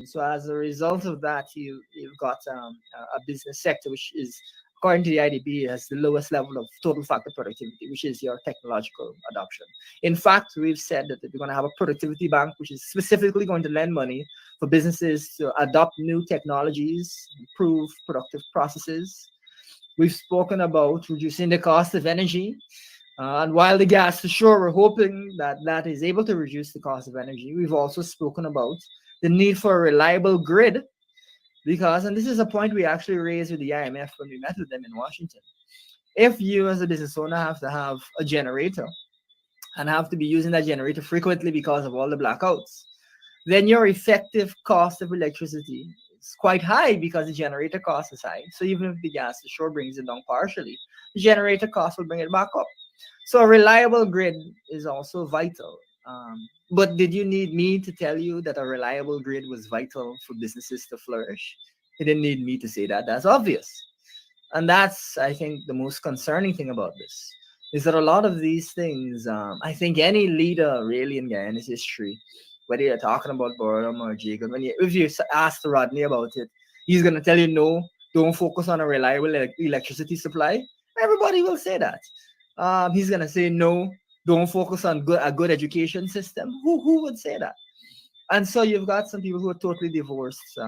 So as a result of that, you've got a business sector which is, according to the IDB, has the lowest level of total factor productivity, which is your technological adoption. In fact, we've said that we're going to have a productivity bank, which is specifically going to lend money for businesses to adopt new technologies, improve productive processes. We've spoken about reducing the cost of energy. And while the gas is sure, we're hoping that that is able to reduce the cost of energy. We've also spoken about the need for a reliable grid because, and this is a point we actually raised with the IMF when we met with them in Washington. If you, as a business owner, have to have a generator and have to be using that generator frequently because of all the blackouts, then your effective cost of electricity is quite high because the generator cost is high. So even if the gas is sure brings it down partially, the generator cost will bring it back up. So a reliable grid is also vital. But did you need me to tell you that a reliable grid was vital for businesses to flourish? You didn't need me to say that. That's obvious. And that's, I think, the most concerning thing about this is that a lot of these things, I think any leader really in Guyana's history, whether you're talking about Boredom or Jacob, if you ask Rodney about it, he's going to tell you, no, don't focus on a reliable electricity supply. Everybody will say that. He's going to say, no, don't focus on a good education system. Who would say that? And so you've got some people who are totally divorced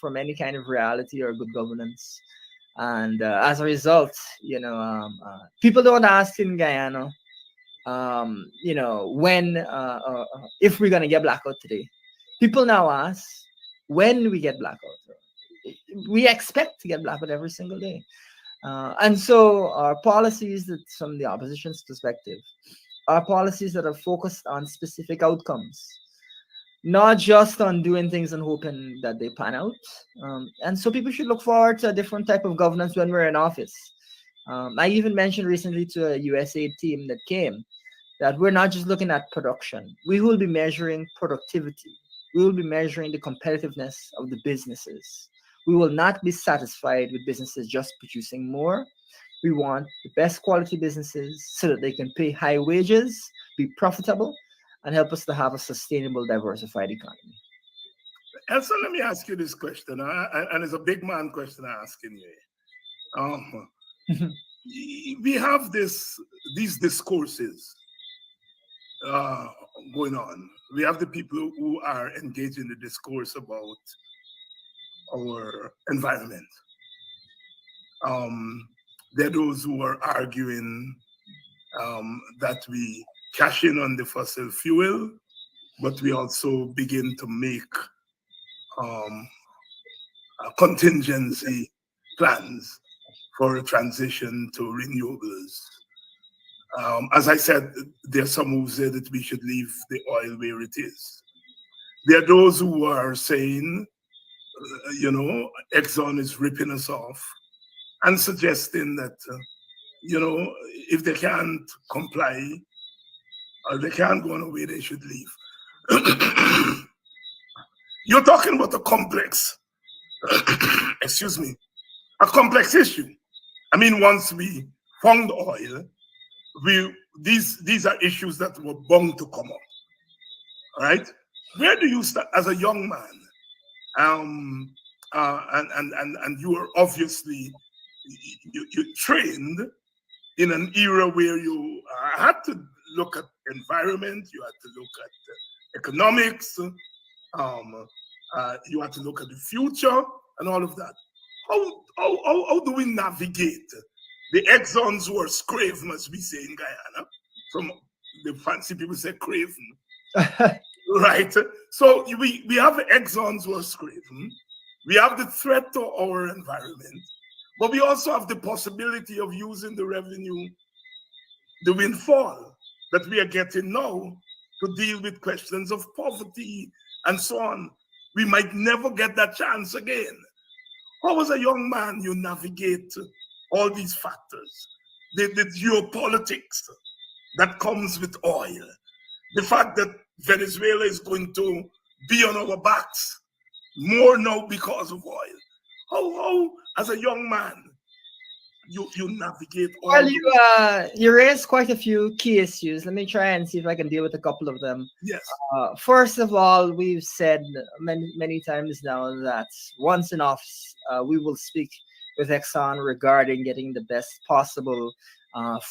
from any kind of reality or good governance. And as a result, people don't ask in Guyana, when, if we're going to get blackout today. People now ask when we get blackout. We expect to get blackout every single day. And so our policies that from the opposition's perspective are policies that are focused on specific outcomes, not just on doing things and hoping that they pan out. And so people should look forward to a different type of governance when we're in office. I even mentioned recently to a USAID team that came that we're not just looking at production. We will be measuring productivity. We will be measuring the competitiveness of the businesses. We will not be satisfied with businesses just producing more. We want the best quality businesses so that they can pay high wages, be profitable, and help us to have a sustainable, diversified economy. And so let me ask you this question, and it's a big man question I'm asking you. We have these discourses going on. We have the people who are engaged in the discourse about our environment. There are those who are arguing that we cash in on the fossil fuel, but we also begin to make contingency plans for a transition to renewables. As I said, there are some who say that we should leave the oil where it is. There are those who are saying, Exxon is ripping us off and suggesting that, if they can't comply or they can't go on a way, they should leave. You're talking about a complex, excuse me, a complex issue. I mean, once we found oil, these are issues that were bound to come up. All right? Where do you start as a young man? And you are obviously you trained in an era where you had to look at environment, you had to look at economics, you had to look at the future and all of that. How do we navigate the Exxons who are craven, as we say in Guyana? From the fancy people say craven. Right? So we have the Exxons who are craven. We have the threat to our environment, but we also have the possibility of using the revenue, the windfall that we are getting now to deal with questions of poverty and so on. We might never get that chance again. How, as a young man, you navigate all these factors, the geopolitics that comes with oil, the fact that Venezuela is going to be on our backs more now because of oil. How as a young man, you navigate Well, all those? you raised quite a few key issues. Let me try and see if I can deal with a couple of them. Yes. First of all, we've said many times now that once in office, we will speak with Exxon regarding getting the best possible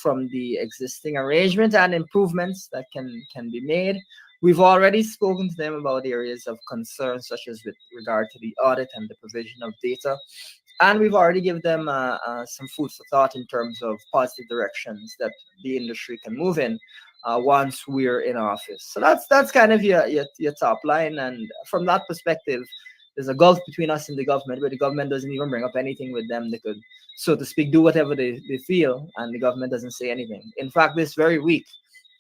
from the existing arrangement and improvements that can be made. We've already spoken to them about areas of concern, such as with regard to the audit and the provision of data, and we've already given them some food for thought in terms of positive directions that the industry can move in once we're in office. So that's kind of your top line, and from that perspective, there's a gulf between us and the government, where the government doesn't even bring up anything with them. They could, so to speak, do whatever they feel, and the government doesn't say anything. In fact, this very week,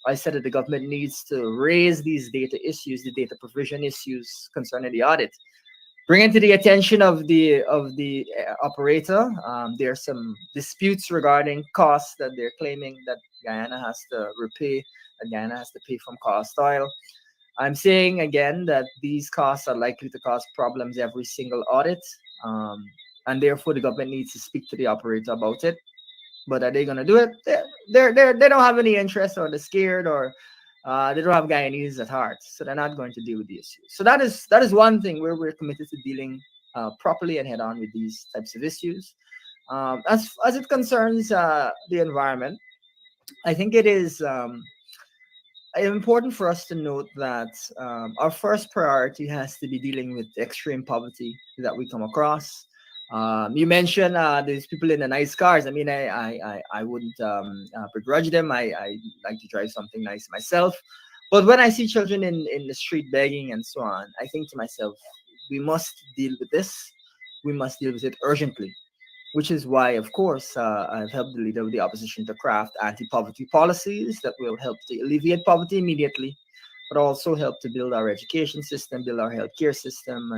I said that the government needs to raise these data issues, the data provision issues concerning the audit, bring it to the attention of the operator. There are some disputes regarding costs that they're claiming that Guyana has to repay, that Guyana has to pay from cost oil. I'm saying again that these costs are likely to cause problems every single audit, um, and therefore the government needs to speak to the operator about it. But are they going to do it? They don't have any interest, or they're scared, or they don't have Guyanese at heart, so they're not going to deal with the issue. So that is one thing where we're committed to dealing properly and head on with these types of issues. As it concerns the environment, I think it is important for us to note that our first priority has to be dealing with extreme poverty that we come across. You mentioned these people in the nice cars. I mean, I wouldn't begrudge them. I like to drive something nice myself. But when I see children in the street begging and so on, I think to myself, we must deal with this. We must deal with it urgently, which is why, of course, I've helped the leader of the opposition to craft anti-poverty policies that will help to alleviate poverty immediately, but also help to build our education system, build our healthcare system,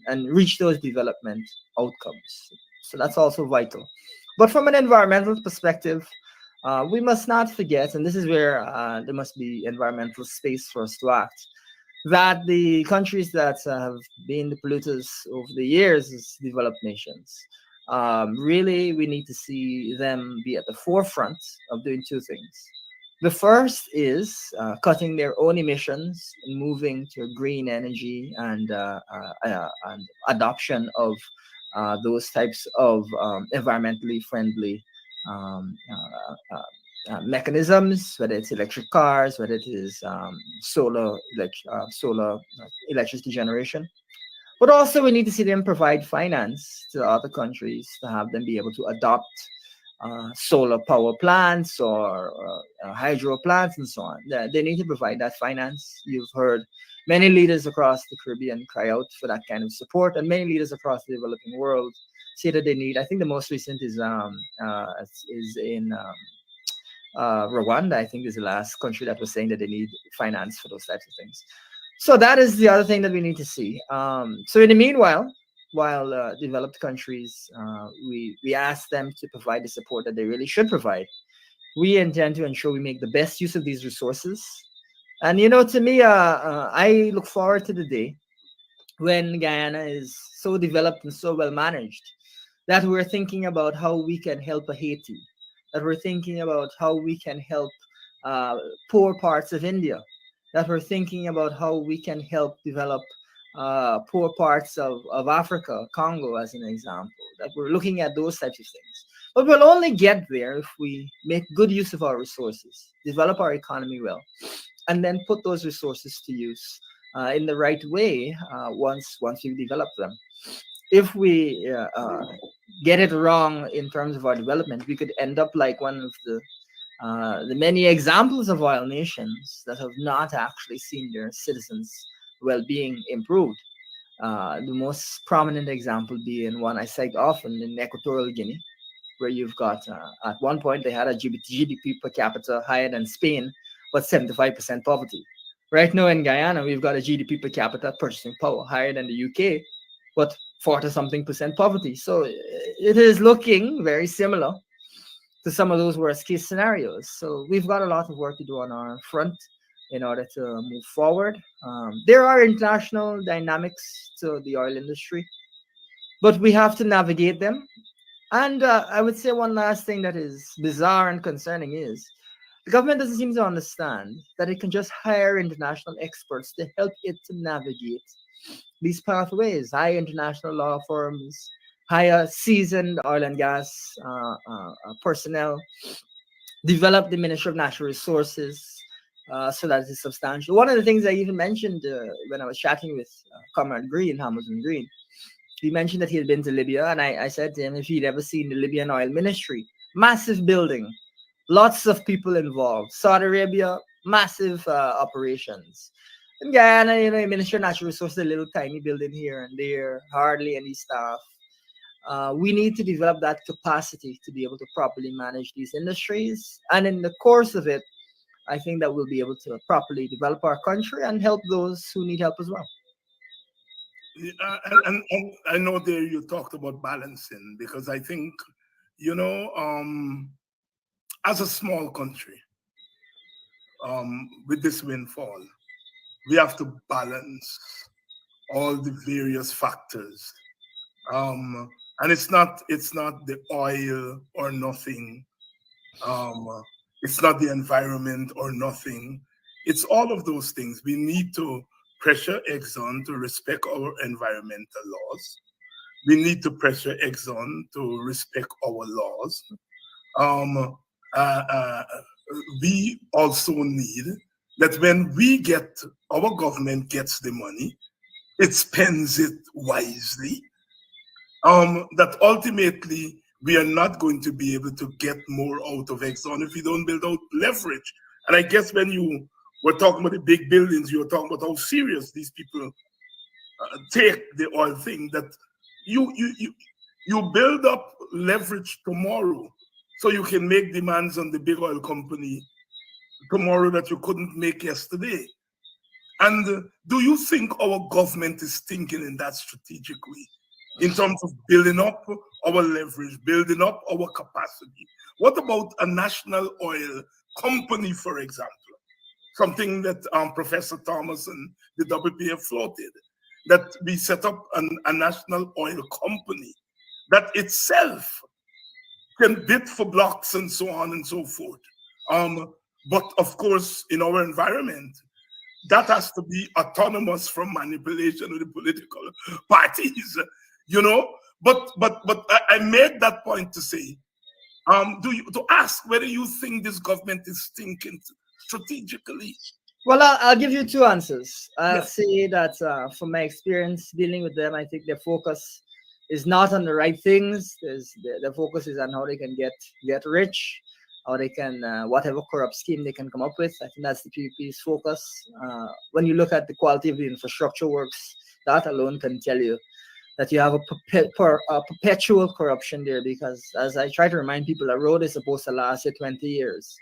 and reach those development outcomes. So that's also vital. But from an environmental perspective, we must not forget, and this is where there must be environmental space for us to act, that the countries that have been the polluters over the years as developed nations, really we need to see them be at the forefront of doing two things. The first is cutting their own emissions and moving to green energy and adoption of those types of environmentally friendly um, uh, mechanisms, whether it's electric cars, whether it is solar electricity generation. But also, we need to see them provide finance to other countries to have them be able to adopt solar power plants or hydro plants and so on. They need to provide that finance. You've heard many leaders across the Caribbean cry out for that kind of support, and many leaders across the developing world say that they need. I think the most recent is in Rwanda. I think is the last country that was saying that they need finance for those types of things. So that is the other thing that we need to see. So in the meanwhile, while developed countries, we ask them to provide the support that they really should provide. We intend to ensure we make the best use of these resources. And to me, I look forward to the day when Guyana is so developed and so well managed that we're thinking about how we can help Haiti, that we're thinking about how we can help uh, poor parts of India, that we're thinking about how we can help develop poor parts of Africa, Congo, as an example, that we're looking at those types of things. But we'll only get there if we make good use of our resources, develop our economy well, and then put those resources to use in the right way once we've developed them. If we get it wrong in terms of our development, we could end up like one of the many examples of oil nations that have not actually seen their citizens' well-being improved. The most prominent example being one I cite often in Equatorial Guinea, where you've got at one point they had a GDP per capita higher than Spain, but 75% poverty. Right now in Guyana, we've got a GDP per capita purchasing power higher than the UK, but 40 something percent poverty. So it is looking very similar to some of those worst case scenarios. So we've got a lot of work to do on our front in order to move forward. There are international dynamics to the oil industry, but we have to navigate them And I would say one last thing that is bizarre and concerning is the government doesn't seem to understand that it can just hire international experts to help it to navigate these pathways. Hire international law firms, hire seasoned oil and gas personnel, develop the Ministry of Natural Resources so that it's substantial. One of the things I even mentioned when I was chatting with Comrade Green, Hamilton Green, he mentioned that he had been to Libya, and I said to him if he'd ever seen the Libyan oil ministry, massive building, lots of people involved. Saudi Arabia, massive operations. In Guyana, Ministry of Natural Resources, a little tiny building here and there, hardly any staff. We need to develop that capacity to be able to properly manage these industries. And in the course of it, I think that we'll be able to properly develop our country and help those who need help as well. And I know there you talked about balancing, because I think, as a small country, with this windfall, we have to balance all the various factors. And it's not the oil or nothing. Um, it's not the environment or nothing. It's all of those things. We need to pressure Exxon to respect our environmental laws. We need to pressure Exxon to respect our laws. Um, uh, uh, we also need that when our government gets the money, it spends it wisely. That ultimately we are not going to be able to get more out of Exxon if we don't build out leverage. And I guess when you were talking about the big buildings, you were talking about how serious these people take the oil thing. That you build up leverage tomorrow, so you can make demands on the big oil company tomorrow that you couldn't make yesterday. And do you think our government is thinking in that strategic way, in terms of building up our leverage, building up our capacity? What about a national oil company, for example? Something that Professor Thomas and the WPF floated, that we set up a national oil company that itself can bid for blocks and so on and so forth. But of course, in our environment, that has to be autonomous from manipulation of the political parties, you know. But I made that point to say, to ask whether you think this government is thinking strategically. Well, I'll give you two answers. I'll Yeah. say that from my experience dealing with them, I think their focus is not on the right things. Their focus is on how they can get rich, how they can whatever corrupt scheme they can come up with. I think that's the PPP's focus. When you look at the quality of the infrastructure works, that alone can tell you that you have a perpetual corruption there. Because as I try to remind people, a road is supposed to last you 20 years.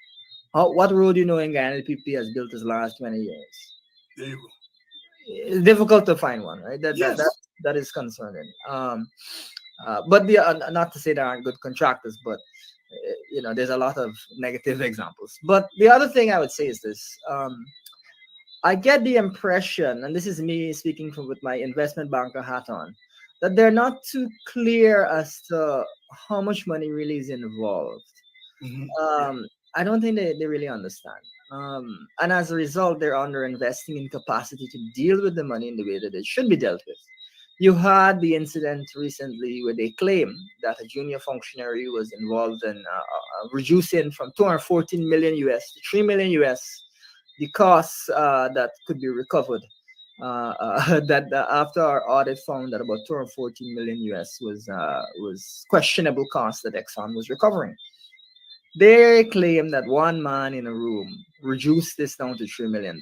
What road you know in Guyana the PPP has built has last 20 years? There you go. It's difficult to find one, right? Yes. That is concerning. But not to say there aren't good contractors, but there's a lot of negative examples. But the other thing I would say is this: I get the impression, and this is me speaking from with my investment banker hat on, that they're not too clear as to how much money really is involved. Mhm. I don't think they really understand. And as a result, they're under investing in capacity to deal with the money in the way that it should be dealt with. You had the incident recently where they claim that a junior functionary was involved in reducing from 214 million US to 3 million US the costs that could be recovered. That after our audit found that about 214 million US was questionable costs that Exxon was recovering. They claim that one man in a room reduced this down to $3 million.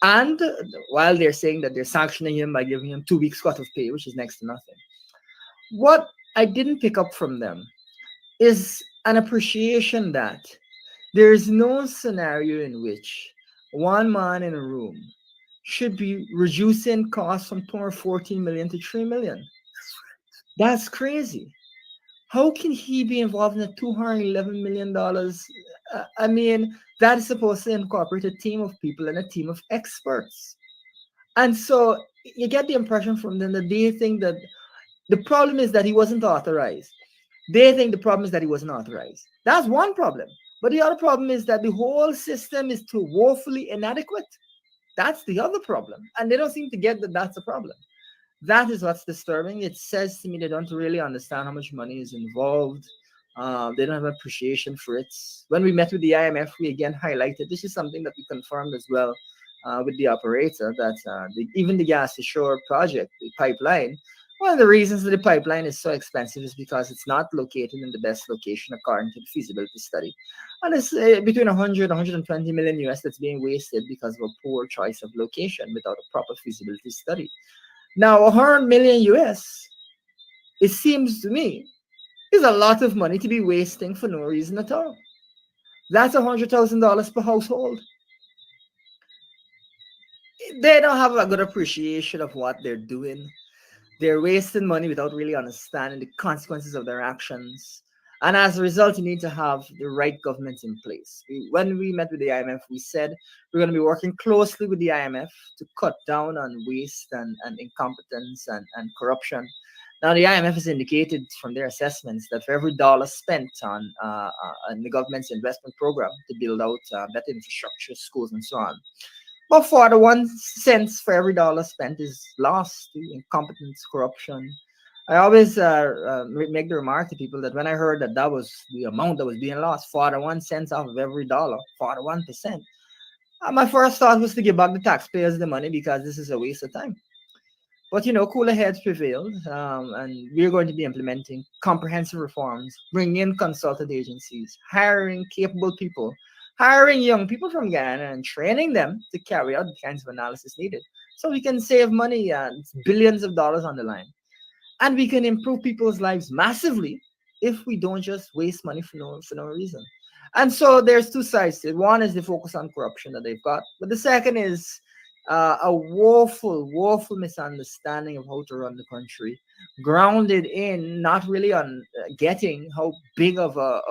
And while they're saying that they're sanctioning him by giving him 2 weeks cut of pay, which is next to nothing, what I didn't pick up from them is an appreciation that there is no scenario in which one man in a room should be reducing costs from 214 million to 3 million. That's crazy. How can he be involved in a $211 million? I mean, that is supposed to incorporate a team of people and a team of experts. And so you get the impression from them that they think that the problem is that he wasn't authorized. They think the problem is that he wasn't authorized. That's one problem. But the other problem is that the whole system is too woefully inadequate. That's the other problem. And they don't seem to get that that's a problem. That is what's disturbing. It says to me they don't really understand how much money is involved. They don't have appreciation for it. When we met with the IMF, we again highlighted this is something that we confirmed as well with the operator that even the gas to shore project, the pipeline, one of the reasons that the pipeline is so expensive is because it's not located in the best location according to the feasibility study. And it's between 100 120 million US that's being wasted because of a poor choice of location without a proper feasibility study. Now, 100 million US, it seems to me, is a lot of money to be wasting for no reason at all. That's $100,000 per household. They don't have a good appreciation of what they're doing. They're wasting money without really understanding the consequences of their actions. And as a result, you need to have the right government in place. When we met with the IMF, we said we're going to be working closely with the IMF to cut down on waste and incompetence and corruption. Now, the IMF has indicated from their assessments that for every dollar spent on the government's investment program to build out better infrastructure, schools, and so on, about 41 cents for every dollar spent is lost to incompetence, corruption. I always make the remark to people that when I heard that that was the amount that was being lost, 41 cents off of every dollar, 41%, my first thought was to give back the taxpayers the money because this is a waste of time. But cooler heads prevailed, and we're going to be implementing comprehensive reforms, bringing in consultant agencies, hiring capable people, hiring young people from Guyana, and training them to carry out the kinds of analysis needed, so we can save money and billions of dollars on the line, and we can improve people's lives massively if we don't just waste money for no reason. And so there's two sides to it. One is the focus on corruption that they've got, but the second is a woeful misunderstanding of how to run the country, grounded in not really on getting how big of a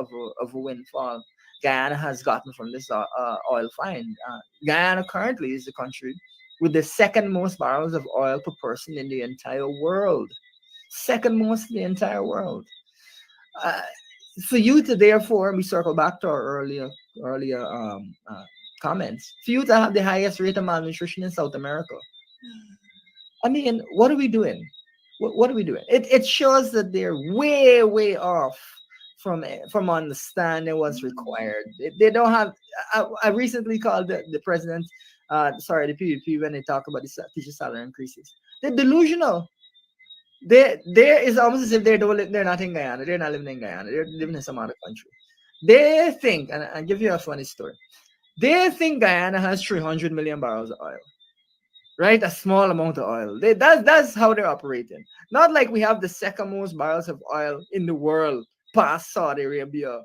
windfall Guyana has gotten from this oil find. Guyana currently is the country with the second most barrels of oil per person in the entire world. Second most in the entire world. Uh, for you to therefore, we circle back to our earlier comments. For you to have the highest rate of malnutrition in South America, I mean, what are we doing? What are we doing? It shows that they're way off from understanding what's required. They don't have. I recently called the president, sorry, the PVP when they talk about the teacher salary increases. They're delusional. There is almost as if they're not in Guyana. They're not living in Guyana. They're living in some other country. They think, and I'll give you a funny story. They think Guyana has 300 million barrels of oil, right? A small amount of oil. That's how they're operating. Not like we have the second most barrels of oil in the world, past Saudi Arabia.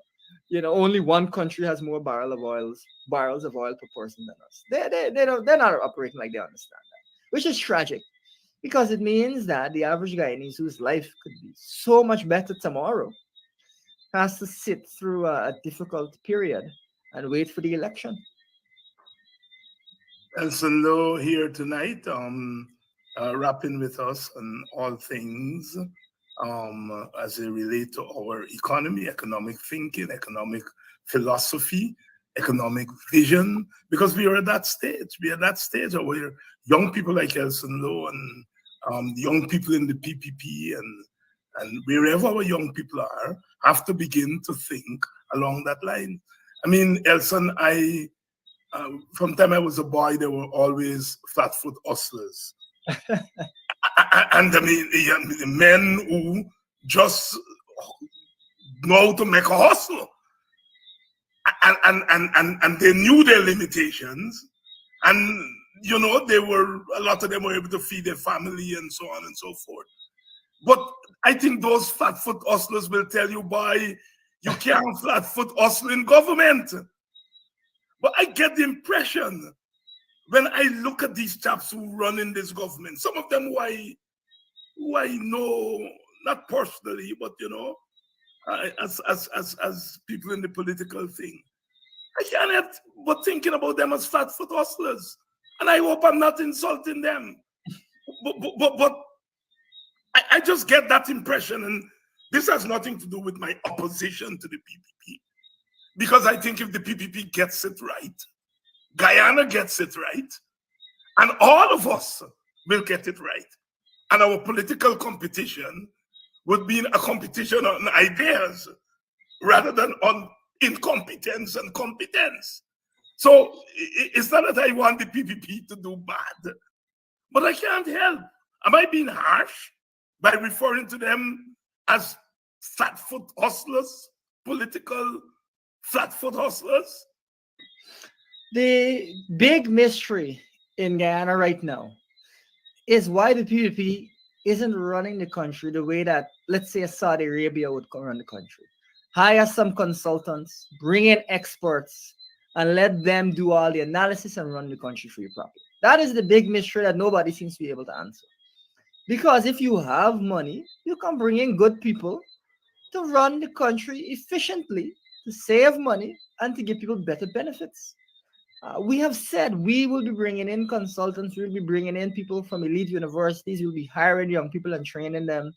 Only one country has more barrels of oil per person than us. They're not operating like they understand that, which is tragic because it means that the average Guyanese whose life could be so much better tomorrow has to sit through a difficult period and wait for the election. Elson Lowe here tonight, rapping with us on all things as they relate to our economy, economic thinking, economic philosophy, economic vision, because we are at that stage. We are at that stage where young people like Elson Lowe and the young people in the PPP and wherever our young people are have to begin to think along that line. I mean, Elson, from the time I was a boy, there were always flatfoot hustlers. And I mean, the men who just know how to make a hustle. And they knew their limitations. And, a lot of them were able to feed their family and so on and so forth. But I think those flatfoot hustlers will tell you, boy, you can't flatfoot hustle in government. But I get the impression when I look at these chaps who run in this government, some of them who I know, not personally, but as people in the political thing, I can't help but thinking about them as flatfoot hustlers. And I hope I'm not insulting them. But I just get that impression. And This has nothing to do with my opposition to the PPP, because I think if the PPP gets it right, Guyana gets it right, and all of us will get it right. And our political competition would be a competition on ideas rather than on incompetence and competence. So it's not that I want the PPP to do bad, but I can't help. Am I being harsh by referring to them as flatfoot hustlers, political flatfoot hustlers? The big mystery in Guyana right now is why the PPP isn't running the country the way that, let's say, Saudi Arabia would run the country. Hire some consultants, bring in experts, and let them do all the analysis and run the country for you properly. That is the big mystery that nobody seems to be able to answer. Because if you have money, you can bring in good people to run the country efficiently, to save money, and to give people better benefits. We have said we will be bringing in consultants, we'll be bringing in people from elite universities, we'll be hiring young people and training them.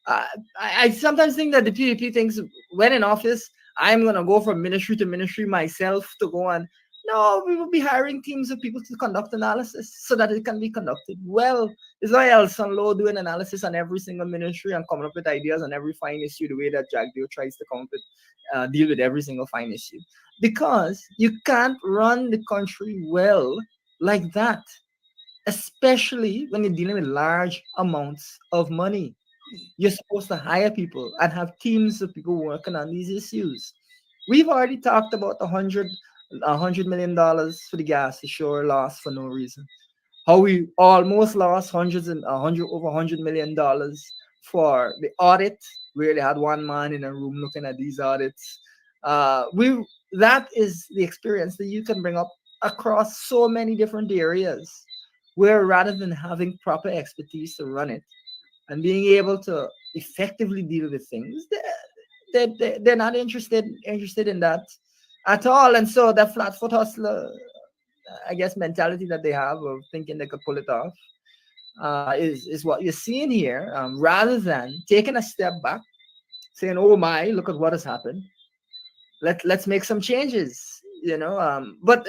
Uh, I sometimes think that the PvP thinks when in office, I'm going to go from ministry to ministry myself to go and no, we will be hiring teams of people to conduct analysis so that it can be conducted well. It's not else on low doing analysis on every single ministry and coming up with ideas on every fine issue the way that Jack Deal tries to come up with, deal with every single fine issue. Because you can't run the country well like that, especially when you're dealing with large amounts of money. You're supposed to hire people and have teams of people working on these issues. We've already talked about $100 million for the gas ashore loss for no reason. How we almost lost hundreds and a hundred over $100 million for the audit, where they had one man in a room looking at these audits. We That is the experience that you can bring up across so many different areas, where rather than having proper expertise to run it and being able to effectively deal with things, they're not interested in that at all. And so that flat foot hustler, I guess, mentality that they have of thinking they could pull it off, is what you're seeing here. Rather than taking a step back, saying, "Oh my, look at what has happened. Let's make some changes." But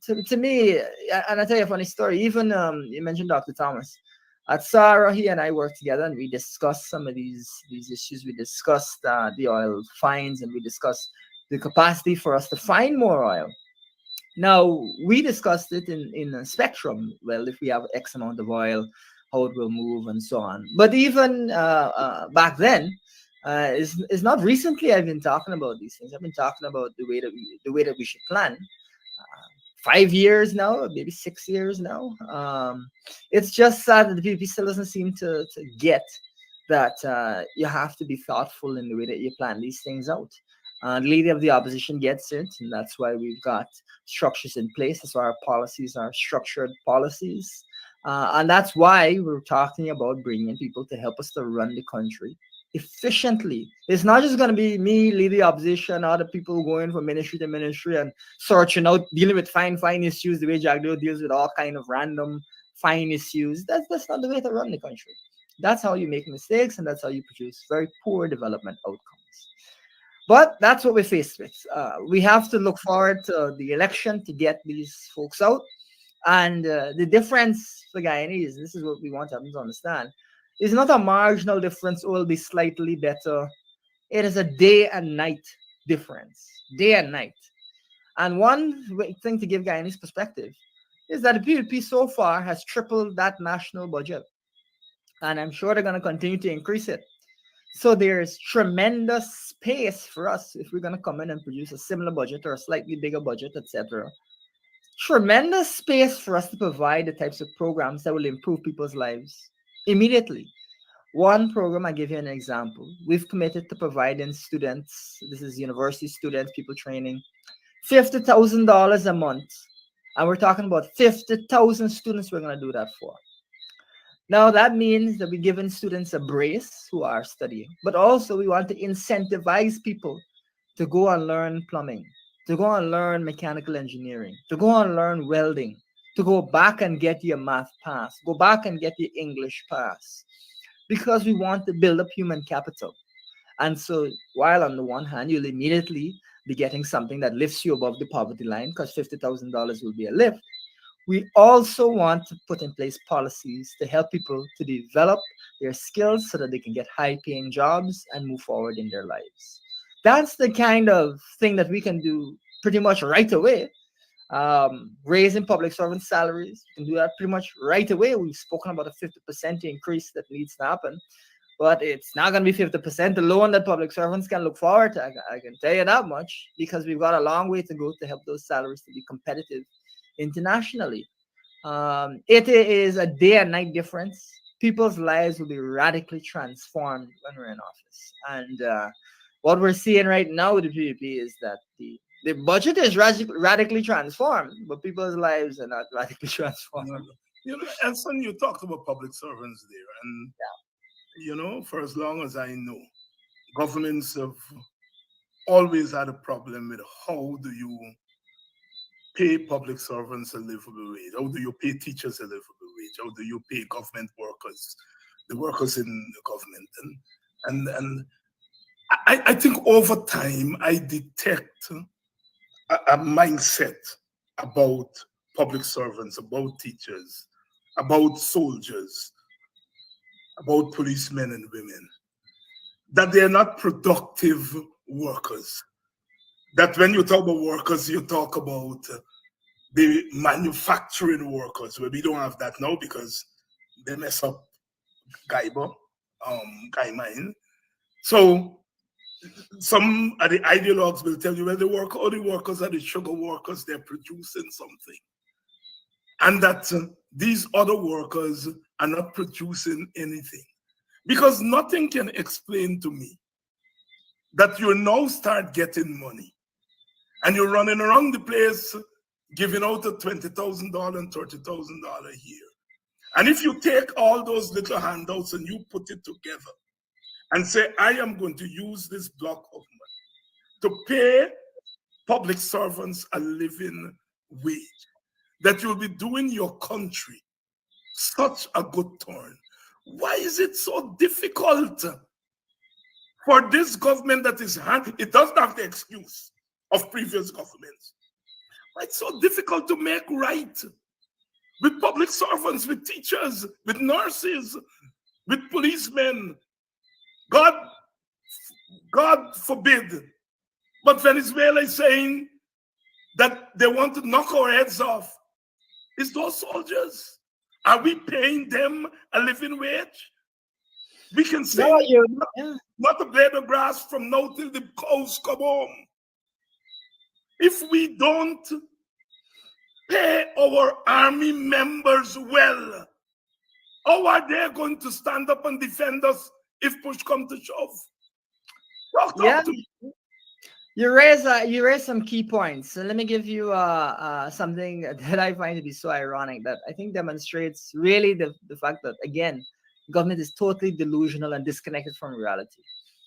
to me, and I tell you a funny story. Even you mentioned Dr. Thomas. At Sarah, he and I worked together, and we discussed some of these issues. We discussed the oil finds, and we discussed the capacity for us to find more oil. Now, we discussed it in a spectrum. Well, if we have X amount of oil, how it will move and so on. But even back then, is not recently I've been talking about these things. I've been talking about the way that we should plan. 5 years now, maybe 6 years now. It's just sad that the PPP still doesn't seem to get that you have to be thoughtful in the way that you plan these things out. The leader of the opposition gets it, and that's why we've got structures in place. That's why our policies are structured policies. And that's why we're talking about bringing people to help us to run the country efficiently. It's not just going to be me, lead the opposition, other people going from ministry to ministry and searching out, dealing with fine issues the way Jagdeo deals with all kind of random fine issues. That's not the way to run the country. That's how you make mistakes, and that's how you produce very poor development outcomes. But that's what we're faced with. We have to look forward to the election to get these folks out. And the difference for Guyanese, this is what we want them to understand, is not a marginal difference. It will be slightly better. It is a day and night difference. Day and night. And one thing to give Guyanese perspective is that the PPP so far has tripled that national budget. And I'm sure they're going to continue to increase it. So there's tremendous space for us if we're going to come in and produce a similar budget or a slightly bigger budget, etc. Tremendous space for us to provide the types of programs that will improve people's lives immediately. One program, I give you an example. We've committed to providing students, this is university students, people training, $50,000 a month. And we're talking about 50,000 students we're going to do that for. Now, that means that we're giving students a brace who are studying, but also we want to incentivize people to go and learn plumbing, to go and learn mechanical engineering, to go and learn welding, to go back and get your math pass, go back and get your English pass, because we want to build up human capital. And so, while on the one hand, you'll immediately be getting something that lifts you above the poverty line because $50,000 will be a lift, we also want to put in place policies to help people to develop their skills so that they can get high paying jobs and move forward in their lives. That's the kind of thing that we can do pretty much right away. Raising public servant salaries, we can do that pretty much right away. We've spoken about a 50% increase that needs to happen, but it's not going to be 50% alone that public servants can look forward to. I can tell you that much because we've got a long way to go to help those salaries to be competitive internationally. It is a day and night difference. People's lives will be radically transformed when we're in office. And what we're seeing right now with the PVP is that the budget is radically transformed, but people's lives are not radically transformed. And son, you talked about public servants there, and for as long as I know, governments have always had a problem with how do you pay public servants a livable wage? How do you pay teachers a livable wage? How do you pay government workers, the workers in the government? And I think over time I detect a mindset about public servants, about teachers, about soldiers, about policemen and women, that they're not productive workers. That when you talk about workers, you talk about the manufacturing workers, where we don't have that now because they mess up Gaiba, Guy Mine. So some of the ideologues will tell you, well, all the workers are the sugar workers, they're producing something. And that these other workers are not producing anything. Because nothing can explain to me that you now start getting money and you're running around the place giving out a $20,000 and $30,000 a year. And if you take all those little handouts and you put it together and say, I am going to use this block of money to pay public servants a living wage, that you'll be doing your country such a good turn. Why is it so difficult for this government that is it doesn't have the excuse of previous governments? Why it's so difficult to make right with public servants, with teachers, with nurses, with policemen? God forbid. But Venezuela is saying that they want to knock our heads off. It's those soldiers. Are we paying them a living wage? We can say not a blade of grass from now till the cows come home. If we don't pay our army members well, how are they going to stand up and defend us if push comes to shove? Talk to me. You raise some key points. So let me give you something that I find to be so ironic that I think demonstrates really the fact that, again, government is totally delusional and disconnected from reality.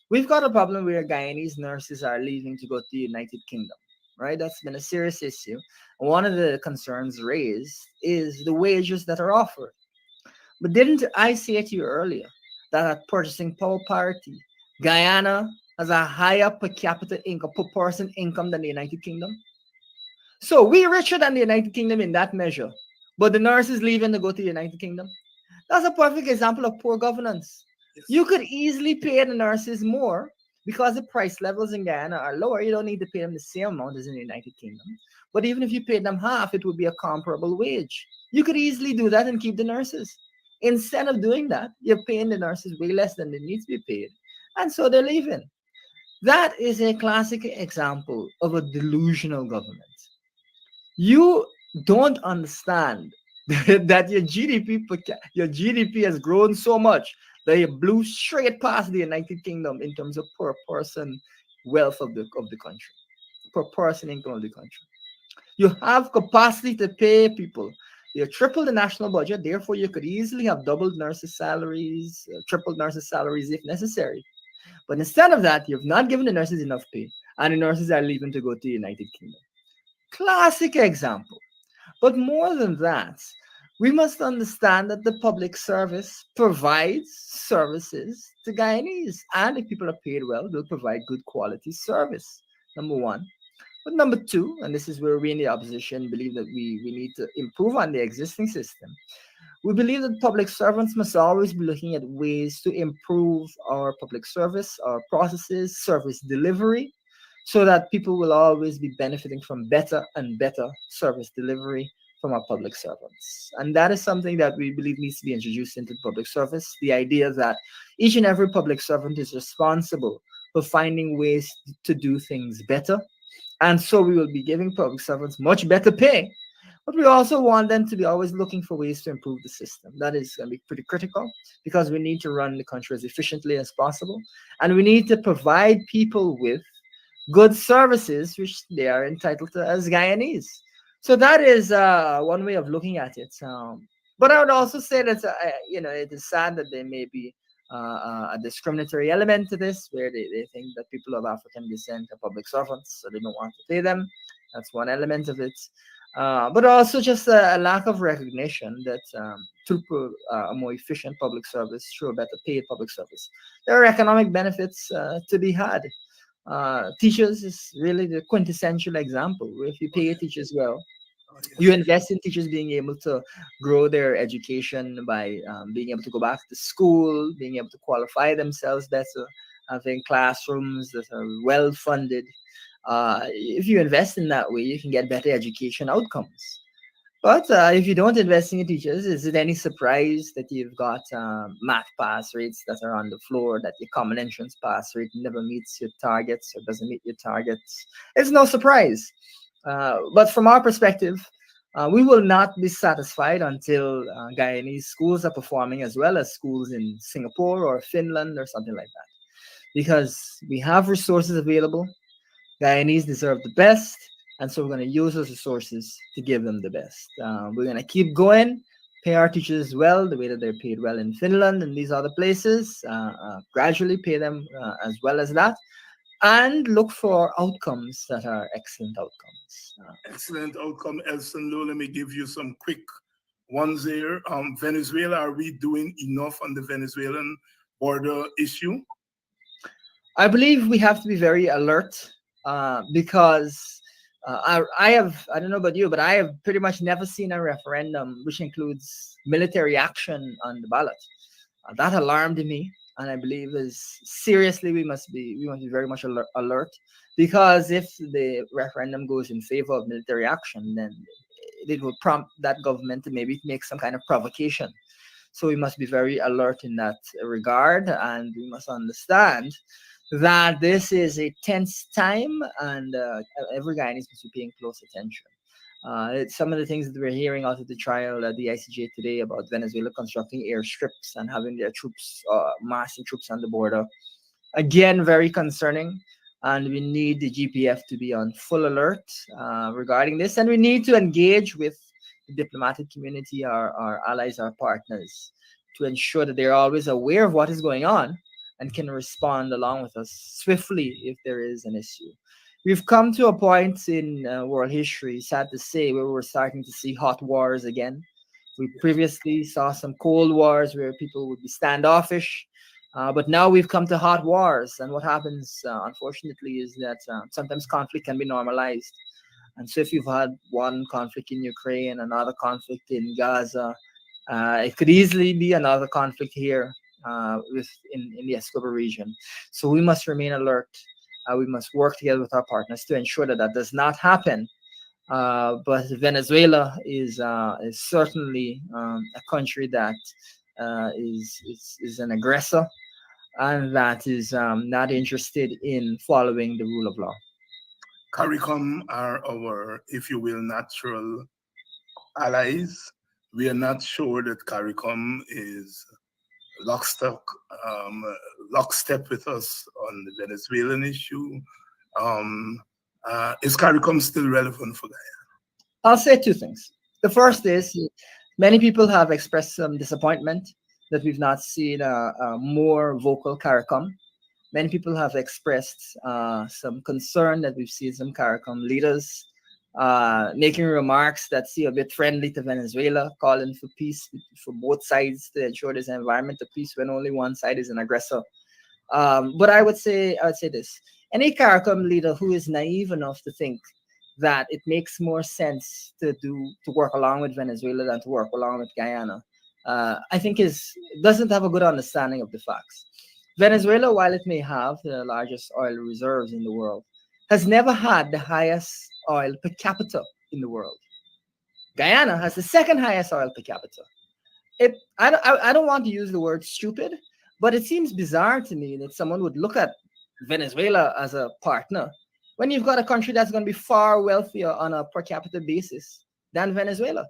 We've got a problem where Guyanese nurses are leaving to go to the United Kingdom, right? That's been a serious issue. One of the concerns raised is the wages that are offered. But didn't I say to you earlier that at purchasing power parity, Guyana has a higher per capita income, per person income than the United Kingdom? So we're richer than the United Kingdom in that measure, but the nurses leaving to go to the United Kingdom. That's a perfect example of poor governance. Yes. You could easily pay the nurses more because the price levels in Guyana are lower. You don't need to pay them the same amount as in the United Kingdom. But even if you paid them half, it would be a comparable wage. You could easily do that and keep the nurses. Instead of doing that, you're paying the nurses way less than they need to be paid. And so they're leaving. That is a classic example of a delusional government. You don't understand that your GDP has grown so much that you blew straight past the United Kingdom in terms of per person wealth of the country, per person income of the country. You have capacity to pay people. You triple the national budget, therefore you could easily have doubled nurses' salaries, tripled nurses' salaries if necessary. But instead of that, you've not given the nurses enough pay, and the nurses are leaving to go to the United Kingdom. Classic example. But more than that, We must understand that the public service provides services to Guyanese, and if people are paid well, they'll provide good quality service. Number one. But number two, and this is where we in the opposition believe that we need to improve on the existing system. We believe that public servants must always be looking at ways to improve our public service, our processes, service delivery, so that people will always be benefiting from better and better service delivery from our public servants. And that is something that we believe needs to be introduced into public service. The idea that each and every public servant is responsible for finding ways to do things better. And so we will be giving public servants much better pay, but we also want them to be always looking for ways to improve the system. That is going to be pretty critical because we need to run the country as efficiently as possible. And we need to provide people with good services which they are entitled to as Guyanese. So that is one way of looking at it. But I would also say that it is sad that there may be a discriminatory element to this, where they think that people of African descent are public servants, so they don't want to pay them. That's one element of it. But also just a lack of recognition that through a more efficient public service, through a better paid public service, there are economic benefits to be had. Teachers is really the quintessential example. If you pay your teachers well, Oh, you yes. invest in teachers being able to grow their education by being able to go back to school, being able to qualify themselves better, having classrooms that are well funded. If you invest in that way, you can get better education outcomes. But if you don't invest in your teachers, is it any surprise that you've got math pass rates that are on the floor, that your common entrance pass rate never meets your targets or doesn't meet your targets? It's no surprise. But from our perspective, we will not be satisfied until Guyanese schools are performing as well as schools in Singapore or Finland or something like that. Because we have resources available, Guyanese deserve the best, and so we're going to use those resources to give them the best. We're going to keep going, pay our teachers well, the way that they're paid well in Finland and these other places, gradually pay them as well as that, and look for outcomes that are excellent outcomes. Excellent outcome, Elson Low. Let me give you some quick ones here. Venezuela, are we doing enough on the Venezuelan border issue? I believe we have to be very alert because I don't know about you, but I have pretty much never seen a referendum which includes military action on the ballot. That alarmed me, and I believe is seriously we must be very much alert, because if the referendum goes in favor of military action, then it will prompt that government to maybe make some kind of provocation. So we must be very alert in that regard, and we must understand that this is a tense time, and every guy needs to be paying close attention. Some of the things that we're hearing out of the trial at the ICJ today about Venezuela constructing airstrips and having their troops, massing troops on the border, again, very concerning. And we need the GPF to be on full alert regarding this. And we need to engage with the diplomatic community, our allies, our partners, to ensure that they're always aware of what is going on and can respond along with us swiftly if there is an issue. We've come to a point in world history, sad to say, where we're starting to see hot wars again. We previously saw some cold wars where people would be standoffish, but now we've come to hot wars. And what happens, unfortunately, is that sometimes conflict can be normalized. And so if you've had one conflict in Ukraine, another conflict in Gaza, it could easily be another conflict here in the Escobar region. So we must remain alert. We must work together with our partners to ensure that that does not happen. But Venezuela is certainly a country that is an aggressor, and that is not interested in following the rule of law. CARICOM are our, if you will, natural allies. We are not sure that CARICOM is lockstep, um, lockstep with us on the Venezuelan issue. Is CARICOM still relevant for that? I'll say two things. The first is many people have expressed some disappointment that we've not seen a more vocal CARICOM. Many people have expressed some concern that we've seen some CARICOM leaders making remarks that seem a bit friendly to Venezuela, calling for peace for both sides to ensure there's an environment of peace when only one side is an aggressor. But I would say this: any CARICOM leader who is naive enough to think that it makes more sense to work along with Venezuela than to work along with Guyana, I think is doesn't have a good understanding of the facts. Venezuela, while it may have the largest oil reserves in the world, has never had the highest oil per capita in the world. Guyana has the second highest oil per capita. I don't want to use the word stupid, but it seems bizarre to me that someone would look at Venezuela as a partner when you've got a country that's going to be far wealthier on a per capita basis than Venezuela.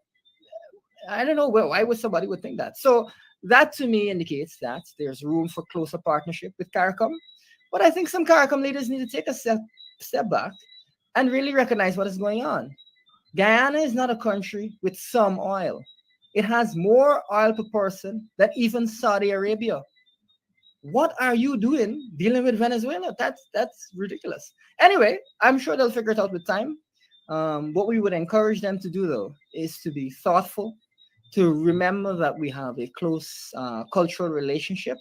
I don't know why would somebody would think that. So that to me indicates that there's room for closer partnership with CARICOM. But I think some CARICOM leaders need to take a step back and really recognize what is going on. Guyana is not a country with some oil. It has more oil per person than even Saudi Arabia. What are you doing dealing with Venezuela? That's ridiculous. Anyway, I'm sure they'll figure it out with time. What we would encourage them to do though is to be thoughtful, to remember that we have a close cultural relationship,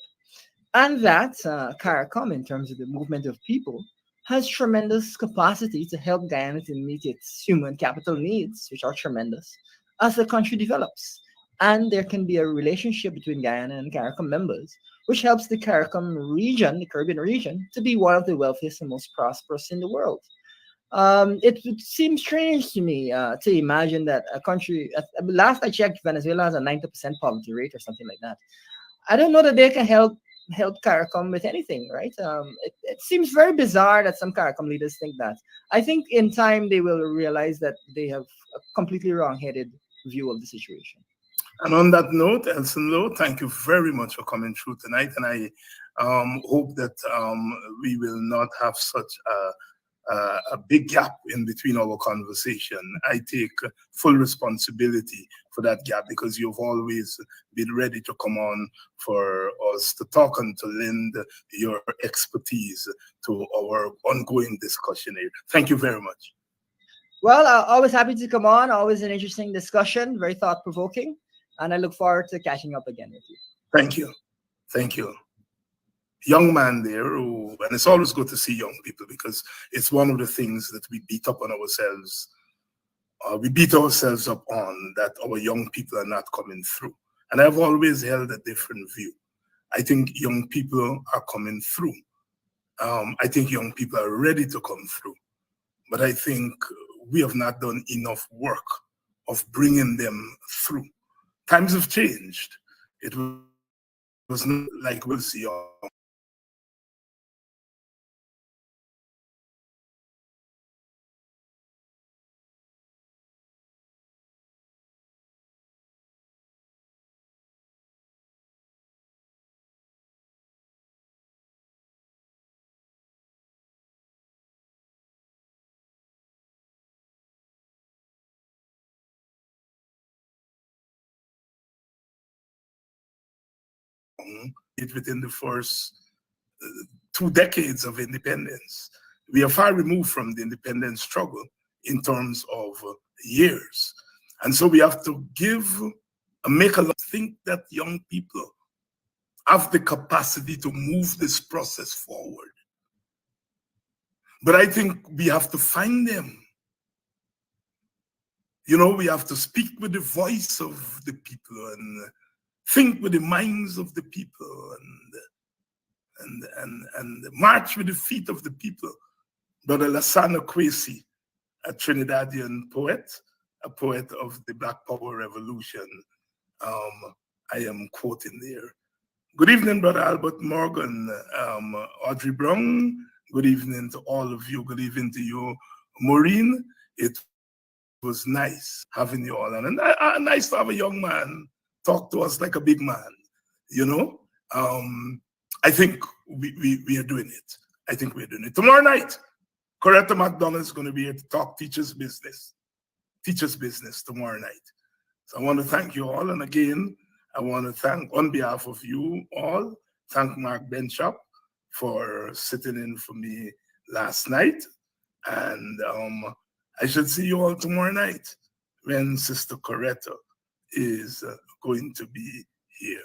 and that CARICOM, in terms of the movement of people, has tremendous capacity to help Guyana to meet its human capital needs, which are tremendous, as the country develops. And there can be a relationship between Guyana and CARICOM members, which helps the CARICOM region, the Caribbean region, to be one of the wealthiest and most prosperous in the world. It would seem strange to me to imagine that a country, last I checked, Venezuela has a 90% poverty rate or something like that. I don't know that they can help CARICOM with anything, right? It seems very bizarre that some CARICOM leaders think that. I think in time they will realize that they have a completely wrong-headed view of the situation. And on that note, Elson Lowe, thank you very much for coming through tonight. And I hope that we will not have such a big gap in between our conversation. I take full responsibility for that gap because you've always been ready to come on for us to talk and to lend your expertise to our ongoing discussion here. Thank you very much. Well, always happy to come on. Always an interesting discussion, very thought-provoking, and I look forward to catching up again with you. Thank you. Thank you. Young man there who, and it's always good to see young people because it's one of the things that we beat up on ourselves. We beat ourselves up on that our young people are not coming through. And I've always held a different view. I think young people are coming through. I think young people are ready to come through. But I think we have not done enough work of bringing them through. Times have changed. It was not like we'll see it within the first 2 decades of independence. We are far removed from the independence struggle in terms of years. And so we have to make a lot think that young people have the capacity to move this process forward. But I think we have to find them. You know, we have to speak with the voice of the people and think with the minds of the people and march with the feet of the people. Brother Lassana Kwesi, a Trinidadian poet, a poet of the Black Power Revolution. I am quoting there. Good evening, Brother Albert Morgan, Audrey Brown. Good evening to all of you. Good evening to you, Maureen. It was nice having you all on. And nice to have a young man talk to us like a big man, you know? I think we are doing it. I think we're doing it. Tomorrow night, Coretta McDonald is going to be here to talk teachers' business. Teachers' business tomorrow night. So I want to thank you all. And again, I want to thank, on behalf of you all, thank Mark Benchop for sitting in for me last night. And I should see you all tomorrow night when Sister Coretta is going to be here.